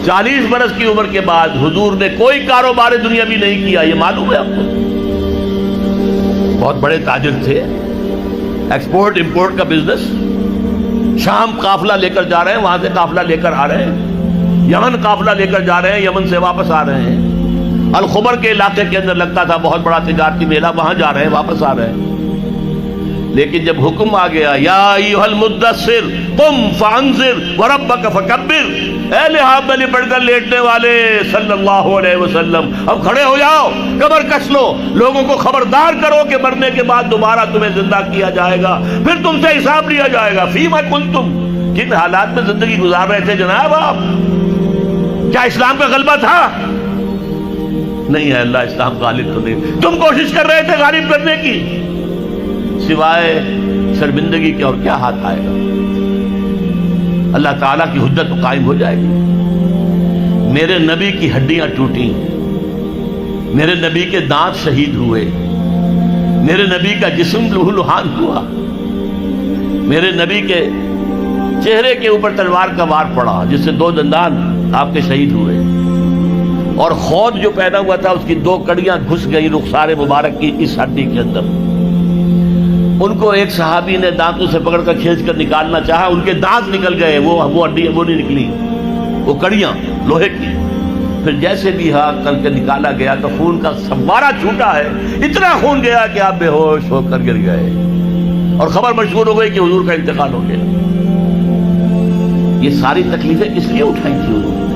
40 برس کی عمر کے بعد حضور نے کوئی کاروبار دنیاوی نہیں کیا. یہ معلوم ہے آپ کو؟ بہت بڑے تاجر تھے, ایکسپورٹ امپورٹ کا بزنس. شام قافلہ لے کر جا رہے ہیں, وہاں سے قافلہ لے کر آ رہے ہیں. یمن قافلہ لے کر جا رہے ہیں, یمن سے واپس آ رہے ہیں. الخبر کے علاقے کے اندر لگتا تھا بہت بڑا تجارتی میلہ, وہاں جا رہے ہیں, واپس آ رہے ہیں. لیکن جب حکم آ گیا یا ایھا المدثر قم فانذر وربک فکبر, اے لحاظ میں بڑھ کر لیٹنے والے صلی اللہ علیہ وسلم, اب کھڑے ہو جاؤ, کمر کس لو, لوگوں کو خبردار کرو کہ مرنے کے بعد دوبارہ تمہیں زندہ کیا جائے گا, پھر تم سے حساب لیا جائے گا. فیما کنتم, کن حالات میں زندگی گزار رہے تھے جناب آپ؟ کیا اسلام کا غلبہ تھا؟ نہیں ہے, اللہ اسلام غالب تو نہیں. تم کوشش کر رہے تھے غالب کرنے کی, سوائے شرمندگی کے اور کیا ہاتھ آئے گا؟ اللہ تعالیٰ کی حجت تو قائم ہو جائے گی. میرے نبی کی ہڈیاں ٹوٹیں, میرے نبی کے دانت شہید ہوئے, میرے نبی کا جسم لہو لہان ہوا, میرے نبی کے چہرے کے اوپر تلوار کا وار پڑا جس سے 2 دندان آپ کے شہید ہوئے, اور خود جو پہنا ہوا تھا اس کی 2 کڑیاں گھس گئی رخسار مبارک کی اس ہڈی کے اندر. ان کو ایک صحابی نے دانتوں سے پکڑ کر کھینچ کر نکالنا چاہا, ان کے دانت نکل گئے, وہ ہڈی وہ نہیں نکلی, وہ کڑیاں لوہے کی. پھر جیسے بھی کر کے نکالا گیا تو خون کا فوارہ چھوٹا ہے, اتنا خون گیا کہ آپ بے ہوش ہو کر گر گئے, اور خبر مشہور ہو گئی کہ حضور کا انتقال ہو گیا. یہ ساری تکلیفیں کس لیے اٹھائی تھی حضور نے؟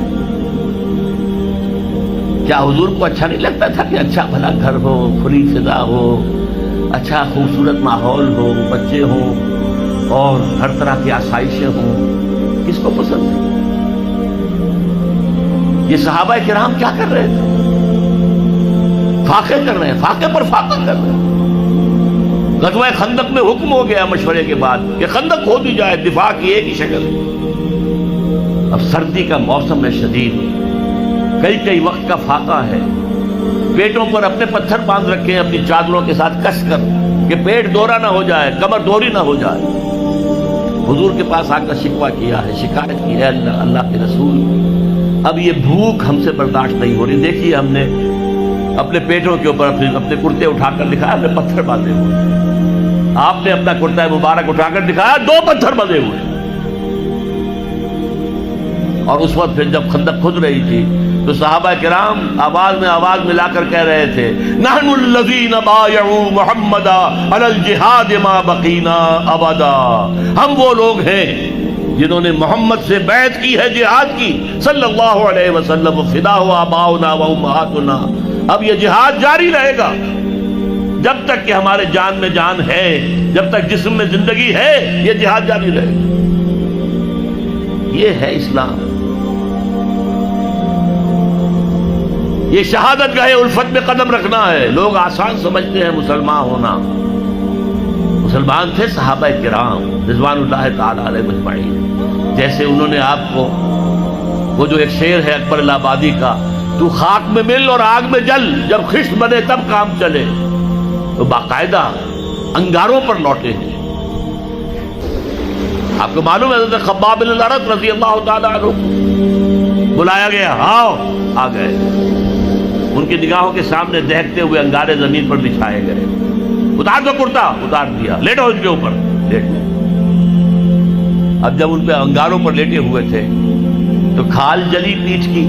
کیا حضور کو اچھا نہیں لگتا تھا کہ اچھا بھلا گھر ہو, کھلی فضا ہو, اچھا خوبصورت ماحول ہو, بچے ہوں اور ہر طرح کی آسائشیں ہوں؟ کس کو پسند ہے؟ یہ صحابہ کرام کیا کر رہے تھے؟ فاقے کر رہے ہیں, فاقے پر فاقہ کر رہے ہیں. غزوہ خندق میں حکم ہو گیا مشورے کے بعد کہ خندق کھود دی جائے, دفاع کی ایک ہی شکل ہے. اب سردی کا موسم ہے شدید, کئی وقت کا فاقہ ہے, پیٹوں پر اپنے پتھر باندھ رکھے ہیں اپنی چادروں کے ساتھ کس کر کہ پیٹ دورہ نہ ہو جائے, کمر دوری نہ ہو جائے. حضور کے پاس آ کر شکوہ کیا ہے, شکایت کی ہے, اللہ کے رسول اب یہ بھوک ہم سے برداشت نہیں ہو رہی. دیکھیے ہم نے اپنے پیٹوں کے اوپر اپنے کرتے اٹھا کر دکھایا, ہم نے پتھر باندھے ہوئے. آپ نے اپنا کرتا مبارک اٹھا کر دکھایا, 2 پتھر بندھے ہوئے. اور اس وقت پھر جب خندق کھد رہی تھی تو صحابہ کرام آواز میں آواز ملا کر کہہ رہے تھے, نحن الذین بایعوا محمدا علی الجہاد ما بقینا ابدا. ہم وہ لوگ ہیں جنہوں نے محمد سے بیعت کی ہے جہاد کی صلی اللہ علیہ وسلم. فدا و آباؤنا و امہاتنا, اب یہ جہاد جاری رہے گا جب تک کہ ہمارے جان میں جان ہے, جب تک جسم میں زندگی ہے, یہ جہاد جاری رہے گا. یہ ہے اسلام. یہ شہادت گاہ الفت میں قدم رکھنا ہے. لوگ آسان سمجھتے ہیں مسلمان ہونا. مسلمان تھے صحابہ کرام رضوان اللہ تعالی علیہ مجمعین. جیسے انہوں نے آپ کو وہ جو ایک شعر ہے اکبر الہآبادی کا, تو خاک میں مل اور آگ میں جل, جب خشت بنے تب کام چلے, تو باقاعدہ انگاروں پر لوٹے ہیں. آپ کو معلوم ہے حضرت خباب بن الارت رضی اللہ تعالی عنہ بلایا گیا, آؤ, آ گئے. ان کی نگاہوں کے سامنے دہکتے ہوئے انگارے زمین پر بچھائے گئے. اتار دو کرتا, اتار دیا. لیٹو اس کے اوپر, لیٹ گئے. اب جب ان پہ انگاروں پر لیٹے ہوئے تھے تو کھال جلی پیٹھ کی,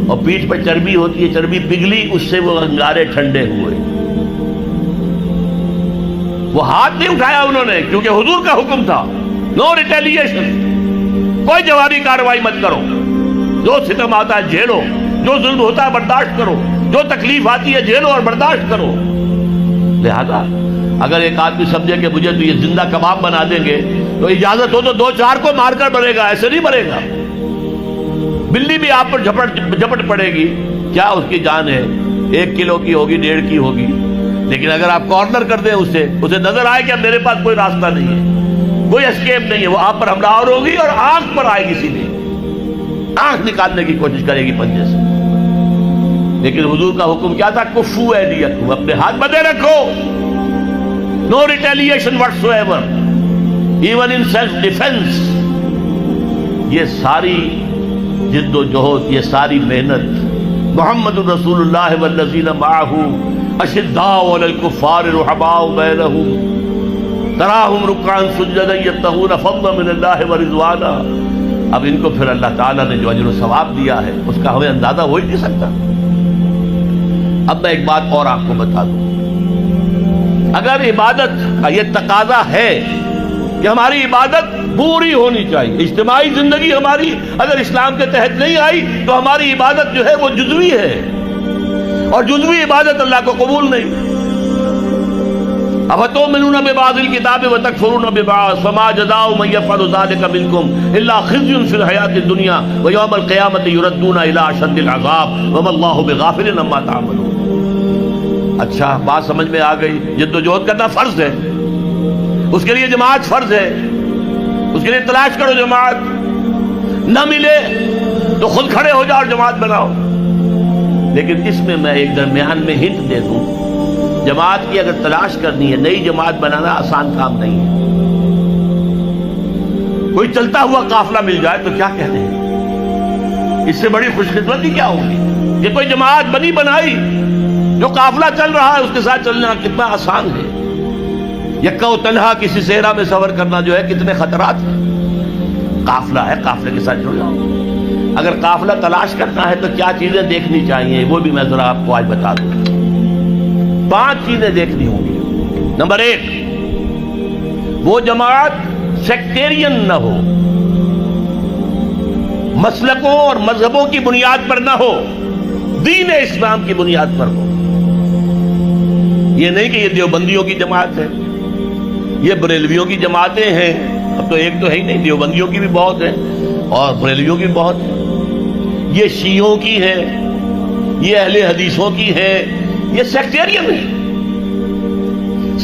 اور پیٹھ پر چربی ہوتی ہے, چربی پگھلی, اس سے وہ انگارے ٹھنڈے ہوئے. وہ ہاتھ نہیں اٹھایا انہوں نے, کیونکہ حضور کا حکم تھا, نو ریٹیلیشن, کوئی جوابی کارروائی مت کرو. جو ستم آتا ہے جھیلو, جو ظلم ہوتا ہے برداشت کرو, جو تکلیف آتی ہے جھیلو اور برداشت کرو. لہذا اگر ایک آدمی سمجھے کہ مجھے تو یہ زندہ کباب بنا دیں گے تو اجازت ہو تو 2-4 کو مار کر مرے گا, ایسے نہیں مرے گا. بلی بھی آپ پر جھپٹ پڑے گی, کیا اس کی جان ہے, 1 کلو کی ہوگی, 1.5 کی ہوگی. لیکن اگر آپ کارنر کر دیں اسے نظر آئے کہ اب میرے پاس کوئی راستہ نہیں ہے, کوئی اسکیپ نہیں ہے, وہ آپ پر حملہ آور ہوگی اور آنکھ پر آئے گی, سیدھی آنکھ نکالنے کی کوشش کرے گی پنجے سے. لیکن حضور کا حکم کیا تھا, کفو ایدیکم, اپنے ہاتھ بندھے رکھو, no retaliation whatsoever, even in self defence. یہ ساری جد و جہد، یہ ساری محنت، محمد رسول اللہ والذین معہ اشداء علی الکفار رحماء بینہم تراہم رکعا سجدا یبتغون فضلا من اللہ ورضوانا. اب ان کو پھر اللہ تعالیٰ نے جو اجر و ثواب دیا ہے اس کا ہمیں اندازہ ہو ہی نہیں سکتا. اب میں ایک بات اور آپ کو بتا دوں، اگر عبادت کا یہ تقاضا ہے کہ ہماری عبادت پوری ہونی چاہیے، اجتماعی زندگی ہماری اگر اسلام کے تحت نہیں آئی تو ہماری عبادت جو ہے وہ جزوی ہے، اور جزوی عبادت اللہ کو قبول نہیں. افتؤمنون ببعض الکتاب وتکفرون ببعض فما جزاء من یفعل ذلک منکم الا خزی فی الحیاۃ الدنیا ویوم القیامۃ یردون الی اشد العذاب وما اللہ بغافل عما تعملون. اچھا بات سمجھ میں آ گئی. جد و جہد کرنا فرض ہے، اس کے لیے جماعت فرض ہے، اس کے لیے تلاش کرو جماعت، نہ ملے تو خود کھڑے ہو جاؤ اور جماعت بناؤ. لیکن اس میں ایک درمیان میں ہنٹ دے دوں، جماعت کی اگر تلاش کرنی ہے، نئی جماعت بنانا آسان کام نہیں ہے. کوئی چلتا ہوا قافلہ مل جائے تو کیا کہتے ہیں، اس سے بڑی خوش قسمتی کیا ہوگی کہ کوئی جماعت بنی بنائی، جو قافلہ چل رہا ہے اس کے ساتھ چلنا کتنا آسان ہے. یکا و تنہا کسی صحرا میں سفر کرنا جو ہے کتنے خطرات ہیں. قافلہ ہے، قافلے کے ساتھ جڑ جاؤ. اگر قافلہ تلاش کرنا ہے تو کیا چیزیں دیکھنی چاہیے وہ بھی میں ذرا آپ کو آج بتا دوں. 5 چیزیں دیکھنی ہوں گی. نمبر 1، وہ جماعت سیکٹیرین نہ ہو، مسلکوں اور مذہبوں کی بنیاد پر نہ ہو، دین اسلام کی بنیاد پر ہو. یہ نہیں کہ یہ دیوبندیوں کی جماعت ہے، یہ بریلویوں کی جماعتیں ہیں. اب تو ایک تو ہے ہی نہیں، دیوبندیوں کی بھی بہت ہیں اور بریلویوں کی بہت ہیں. یہ شیعوں کی ہے، یہ اہل حدیثوں کی ہے، یہ سیکٹیرین ہے.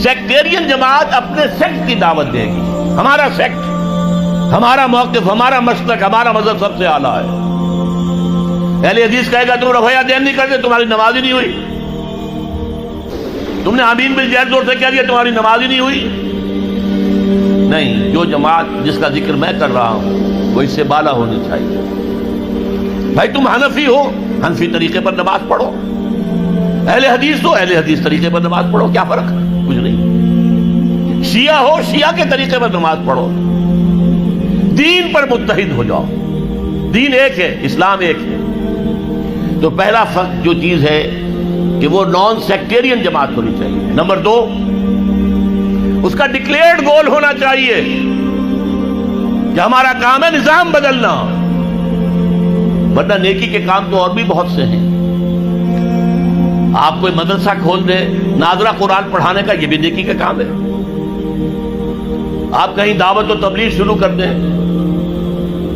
سیکٹیرین جماعت اپنے سیکٹ کی دعوت دے گی. ہمارا سیکٹ، ہمارا موقف، ہمارا مسلک، ہمارا مذہب سب سے اعلیٰ ہے. اہل حدیث کہے گا تم رفع دین نہیں کرتے، تمہاری نماز ہی نہیں ہوئی. تم نے آمین بالجہر زور سے کہہ دیا، تمہاری نماز ہی نہیں ہوئی. نہیں، جو جماعت جس کا ذکر میں کر رہا ہوں وہ اس سے بالا ہونی چاہیے. بھائی تم حنفی ہو، حنفی طریقے پر نماز پڑھو. اہل حدیث ہو، اہل حدیث طریقے پر نماز پڑھو. کیا فرق ہے؟ کچھ نہیں. شیعہ ہو، شیعہ کے طریقے پر نماز پڑھو. دین پر متحد ہو جاؤ. دین ایک ہے، اسلام ایک ہے. تو پہلا فرق جو چیز ہے کہ وہ نان سیکٹیرین جماعت ہونی چاہیے. نمبر 2، اس کا ڈکلیئرڈ گول ہونا چاہیے کہ ہمارا کام ہے نظام بدلنا، ورنہ نیکی کے کام تو اور بھی بہت سے ہیں. آپ کوئی مدرسہ کھول دیں، ناظرہ قرآن پڑھانے کا، یہ بھی نیکی کا کام ہے. آپ کہیں دعوت و تبلیغ شروع کر دیں،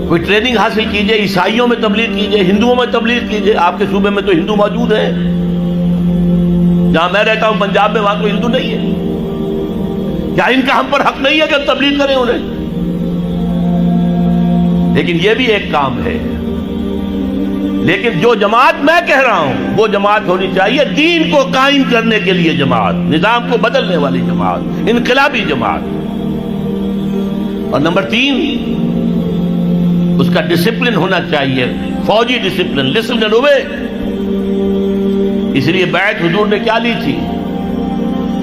کوئی ٹریننگ حاصل کیجئے، عیسائیوں میں تبلیغ کیجئے، ہندوؤں میں تبلیغ کیجئے. آپ کے صوبے میں تو ہندو موجود ہیں، جہاں میں رہتا ہوں پنجاب میں، وہاں کوئی ہندو نہیں ہے. کیا ان کا ہم پر حق نہیں ہے کہ ہم تبلیغ کریں انہیں؟ لیکن یہ بھی ایک کام ہے. لیکن جو جماعت میں کہہ رہا ہوں وہ جماعت ہونی چاہیے دین کو قائم کرنے کے لیے جماعت، نظام کو بدلنے والی جماعت، انقلابی جماعت. اور نمبر 3، اس کا ڈسپلن ہونا چاہیے، فوجی ڈسپلن، لسن اینڈ اوبے. اس لیے بیعت حضور نے کیا لی تھی؟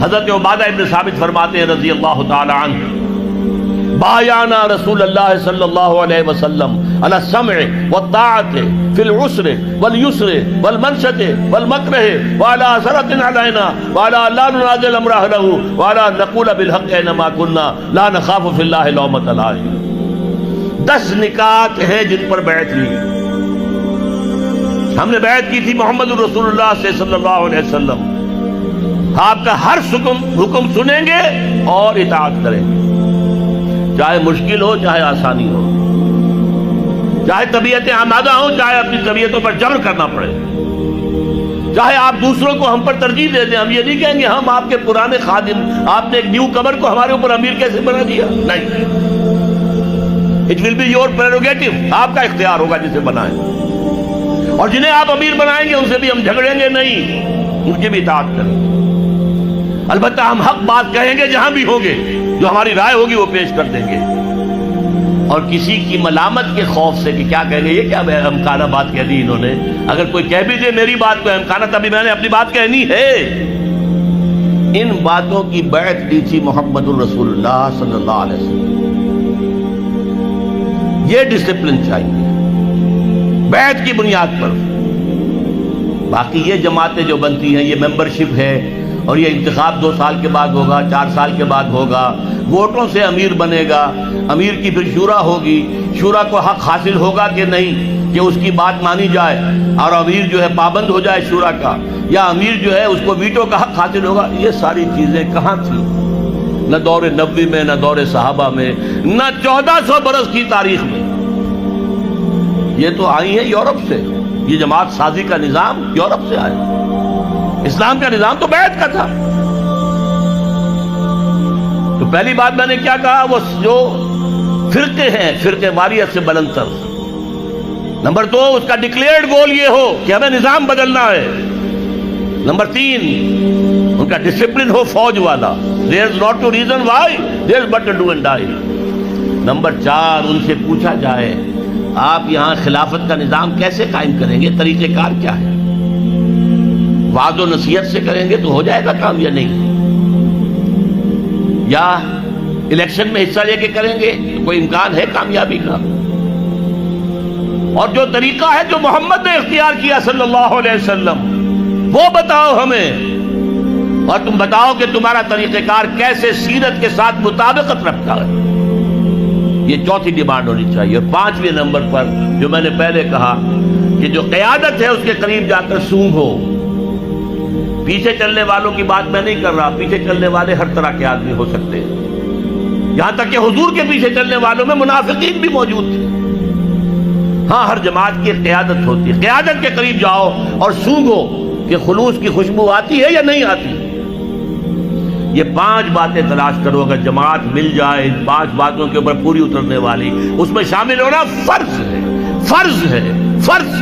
حضرت عبادہ ابن ثابت فرماتے ہیں رضی اللہ تعالی عنہ، بایعنا رسول اللہ صلی اللہ علیہ وسلم علی السمع والطاعت فی العسر والیسر والمنشط والمکرہ وعلی اثرۃ علینا وعلی لا ننازل امر اہلہ وعلی نقول بالحق اینما کنا لا نخاف فی اللہ لومۃ لائم. 10 نکات ہیں جن پر بیعت لی. ہم نے بیعت کی تھی محمد رسول اللہ سے صلی اللہ علیہ وسلم. آپ کا ہر حکم سنیں گے اور اطاعت کریں گے، چاہے مشکل ہو چاہے آسانی ہو، چاہے طبیعتیں آمادہ ہوں چاہے اپنی طبیعتوں پر جبر کرنا پڑے، چاہے آپ دوسروں کو ہم پر ترجیح دے دیں. ہم یہ نہیں کہیں گے ہم آپ کے پرانے خادم، آپ نے ایک نیو کمر کو ہمارے اوپر امیر کیسے بنا دیا. نہیں، it will be your prerogative. آپ کا اختیار ہوگا جسے بنائیں، اور جنہیں آپ امیر بنائیں گے ان سے بھی ہم جھگڑیں گے نہیں، ان کی بھی اطاعت کریں گے. البتہ ہم حق بات کہیں گے جہاں بھی ہوں گے، جو ہماری رائے ہوگی وہ پیش کر دیں گے. اور کسی کی ملامت کے خوف سے کہ کیا کہیں گے، یہ کیا احمقانہ بات کہہ دی انہوں نے، اگر کوئی کہہ بھی دے میری بات کو احمقانہ، تبھی میں نے اپنی بات کہنی ہے۔ ان باتوں کی بیعت لی تھی محمد الرسول اللہ صلی اللہ علیہ وسلم۔ یہ ڈسپلن چاہیے بیعت کی بنیاد پر۔ باقی یہ جماعتیں جو بنتی ہیں، یہ ممبرشپ ہے اور یہ انتخاب 2 سال کے بعد ہوگا، 4 سال کے بعد ہوگا، ووٹوں سے امیر بنے گا، امیر کی پھر شورا ہوگی، شورا کو حق حاصل ہوگا کہ نہیں کہ اس کی بات مانی جائے اور امیر جو ہے پابند ہو جائے شورا کا، یا امیر جو ہے اس کو ویٹو کا حق حاصل ہوگا۔ یہ ساری چیزیں کہاں تھیں؟ نہ دور نبوی میں، نہ دور صحابہ میں، نہ 1400 برس کی تاریخ میں۔ یہ تو آئی ہے یورپ سے، یہ جماعت سازی کا نظام یورپ سے آیا۔ اسلام کا نظام تو بیعت کا تھا۔ تو پہلی بات میں نے کیا کہا، وہ جو فرقے ہیں، فرقے واریت سے بلندتر۔ نمبر 2، اس کا ڈکلیئرڈ گول یہ ہو کہ ہمیں نظام بدلنا ہے۔ نمبر 3، ان کا ڈسپلن ہو فوج والا، there is not to reason why, there is but to do and die۔ Number 4، ان سے پوچھا جائے آپ یہاں خلافت کا نظام کیسے قائم کریں گے، طریقہ کار کیا ہے؟ وعد و نصیحت سے کریں گے تو ہو جائے گا کام یا نہیں؟ یا الیکشن میں حصہ لے کے کریں گے تو کوئی امکان ہے کامیابی کا؟ اور جو طریقہ ہے جو محمد نے اختیار کیا صلی اللہ علیہ وسلم، وہ بتاؤ ہمیں، اور تم بتاؤ کہ تمہارا طریقہ کار کیسے سیرت کے ساتھ مطابقت رکھتا ہے۔ یہ چوتھی ڈیمانڈ ہونی چاہیے۔ اور 5ویں نمبر پر جو میں نے پہلے کہا کہ جو قیادت ہے اس کے قریب جا کر سونگ ہو۔ پیچھے چلنے والوں کی بات میں نہیں کر رہا، پیچھے چلنے والے ہر طرح کے آدمی ہو سکتے ہیں، یہاں تک کہ حضور کے پیچھے چلنے والوں میں منافقین بھی موجود تھے۔ ہاں، ہر جماعت کی قیادت ہوتی ہے، قیادت کے قریب جاؤ اور سونگو کہ خلوص کی خوشبو آتی ہے یا نہیں آتی۔ یہ 5 باتیں تلاش کرو، اگر جماعت مل جائے ان 5 باتوں کے اوپر پوری اترنے والی، اس میں شامل ہونا فرض ہے، فرض ہے، فرض۔